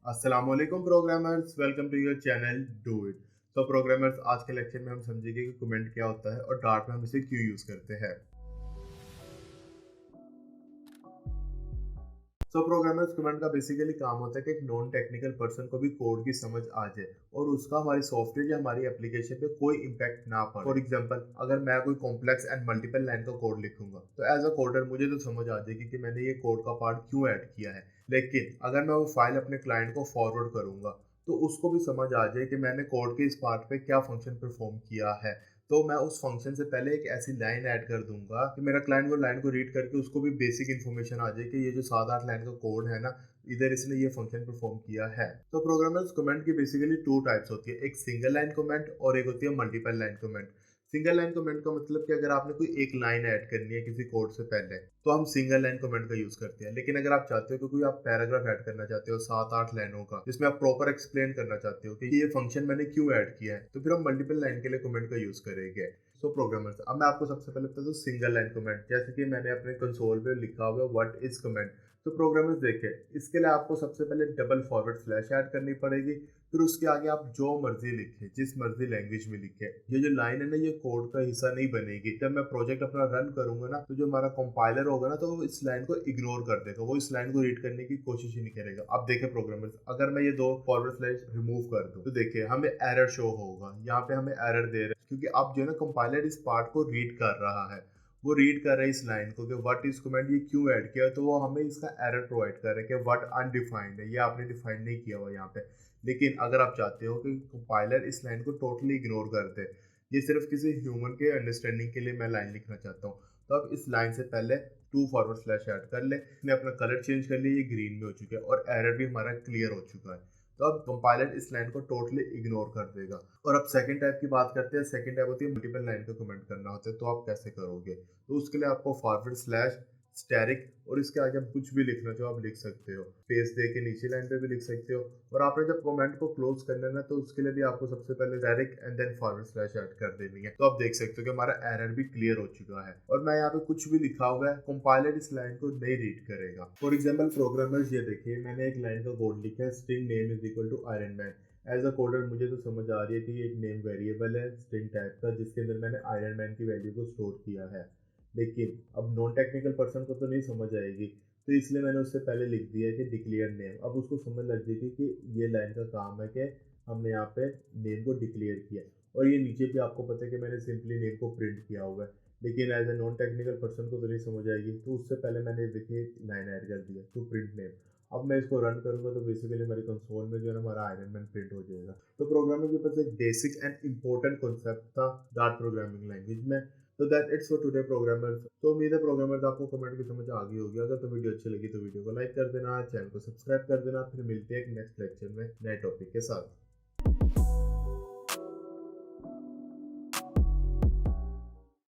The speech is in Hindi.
अस्सलामुअलैकुम programmers, welcome to your channel do it. तो प्रोग्रामर्स, आज के लेक्चर में हम समझेंगे कि कमेंट क्या होता है और डार्ट में हम इसे क्यों यूज़ करते हैं। तो प्रोग्रामर्स, कमेंट का बेसिकली काम होता है कि एक नॉन टेक्निकल पर्सन को भी कोड की समझ आ जाए और उसका हमारी सॉफ्टवेयर या हमारी एप्लीकेशन पे कोई इम्पैक्ट ना पड़े। फॉर एग्जांपल, अगर मैं कोई कॉम्प्लेक्स एंड मल्टीपल लाइन का कोड लिखूंगा तो एज अ कोडर मुझे तो समझ आ जाएगी कि मैंने ये कोड का पार्ट क्यों ऐड किया है। लेकिन अगर मैं वो फाइल अपने क्लाइंट को फॉरवर्ड करूंगा तो उसको भी समझ आ जाए कि मैंने कोड के इस पार्ट पे क्या फंक्शन परफॉर्म किया है। तो मैं उस फंक्शन से पहले एक ऐसी लाइन ऐड कर दूंगा कि मेरा क्लाइंट वो लाइन को रीड करके उसको भी बेसिक इन्फॉर्मेशन आ जाए कि ये जो 7-8 लाइन का कोड है ना, इधर इसने ये फंक्शन परफॉर्म किया है। तो प्रोग्रामर्स, कमेंट की बेसिकली टू टाइप्स होती है, एक सिंगल लाइन कमेंट और एक होती है multiple line comment. Single line comment का मतलब कि अगर आपने कोई एक लाइन ऐड करनी है किसी कोड से पहले तो हम सिंगल लाइन कमेंट का यूज करते हैं। लेकिन अगर आप चाहते हो कि कोई आप पैराग्राफ ऐड करना चाहते हो 7-8 लाइनों का, जिसमें आप प्रॉपर एक्सप्लेन करना चाहते हो कि ये फंक्शन मैंने क्यों ऐड किया है, तो फिर हम मल्टीपल लाइन के लिए कमेंट का यूज करेंगे। सो प्रोग्रामर्स, अब मैं आपको सबसे पहले बता दूं सिंगल लाइन कमेंट। जैसे कि मैंने अपने कंसोल पे लिखा हुआ है व्हाट इज कमेंट। तो प्रोग्रामर्स देखें, इसके लिए आपको सबसे पहले डबल फॉरवर्ड स्लैश ऐड करनी पड़ेगी। फिर उसके आगे आप जो मर्जी लिखें, जिस मर्जी लैंग्वेज में लिखें, ये जो लाइन है ना, ये कोड का हिस्सा नहीं बनेगी। जब मैं प्रोजेक्ट अपना रन करूंगा ना, तो जो हमारा कंपाइलर होगा ना, तो वो इस लाइन को इग्नोर कर देगा, वो इस लाइन को रीड करने की कोशिश ही नहीं करेगा। अब देखें प्रोग्रामर्स, अगर मैं ये दो फॉरवर्ड स्लैश रिमूव कर दूं तो देखिए हमें एरर शो होगा। यहाँ पे हमें एरर दे रहे हैं क्योंकि अब जो है ना, कंपाइलर इस पार्ट को रीड कर रहा है, वो रीड कर रहा है इस लाइन को कि व्हाट इज कमेंट, ये क्यों ऐड किया। तो वो हमें इसका एरर प्रोवाइड कर रहा है कि व्हाट अनडिफाइंड है, ये आपने डिफाइन नहीं किया हुआ यहाँ पे। लेकिन अगर आप चाहते हो कि कंपाइलर इस लाइन को टोटली इग्नोर कर दे, ये सिर्फ किसी ह्यूमन के अंडरस्टैंडिंग के लिए मैं लाइन लिखना चाहता हूँ, तो आप इस लाइन से पहले टू फॉरवर्ड स्लैश ऐड कर ले। इसने अपना कलर चेंज कर लिया, ये ग्रीन में हो चुका है और एरर भी हमारा क्लियर हो चुका है। तो अब कंपाइलर इस लाइन को टोटली इग्नोर कर देगा। और अब सेकंड टाइप की बात करते हैं। सेकंड टाइप होती है मल्टीपल लाइन को कमेंट करना होता है। तो आप कैसे करोगे? तो उसके लिए आपको फॉरवर्ड स्लैश स्टैरिक और इसके आगे आप कुछ भी लिखना चाहो आप लिख सकते हो। स्पेस दे के नीचे लाइन पे भी लिख सकते हो। और आपने जब कमेंट को क्लोज करना है ना, तो उसके लिए भी आपको सबसे पहले asterisk and then forward slash add कर देनी है। तो आप देख सकते हो कि हमारा एरर भी क्लियर हो चुका है और मैं यहाँ पे कुछ भी लिखा हुआ है, कंपाइलर इस लाइन को नहीं रीड करेगा। फॉर एग्जाम्पल प्रोग्रामर्स, ये देखिए मैंने एक लाइन का कोड लिखा है, string name is equal to Iron Man. As a coder मुझे तो समझ आ रही है कि ये एक नेम वेरिएबल है स्ट्रिंग टाइप का, जिसके अंदर मैंने आयरन मैन की वैल्यू को स्टोर किया है। लेकिन अब नॉन टेक्निकल पर्सन को तो नहीं समझ आएगी, तो इसलिए मैंने उससे पहले लिख दिया है कि डिक्लेयर नेम। अब उसको समझ लग जाएगी कि ये लाइन का काम है कि हमने यहाँ पे नेम को डिक्लेयर किया। और ये नीचे भी आपको पता है कि मैंने सिंपली नेम को प्रिंट किया हुआ है। लेकिन as a non technical person को तो नहीं समझ आएगी, तो उससे पहले मैंने देखिए लाइन ऐड कर दिया टू प्रिंट नेम। अब मैं इसको रन करूंगा तो बेसिकली हमारी कंसोल में जो है ना, हमारा आयरन मैन प्रिंट हो जाएगा। तो प्रोग्रामिंग के पास एक बेसिक एंड इंपॉर्टेंट कॉन्सेप्ट था डार्ट प्रोग्रामिंग लैंग्वेज में। तो that it's for today programmers. तो उम्मीद है प्रोग्रामर्स आपको कमेंट की समझ आ गई होगी। अगर तो वीडियो अच्छी लगी तो वीडियो को लाइक कर देना, चैनल को सब्सक्राइब कर देना। फिर मिलते हैं एक नेक्स्ट लेक्चर में नए टॉपिक के साथ।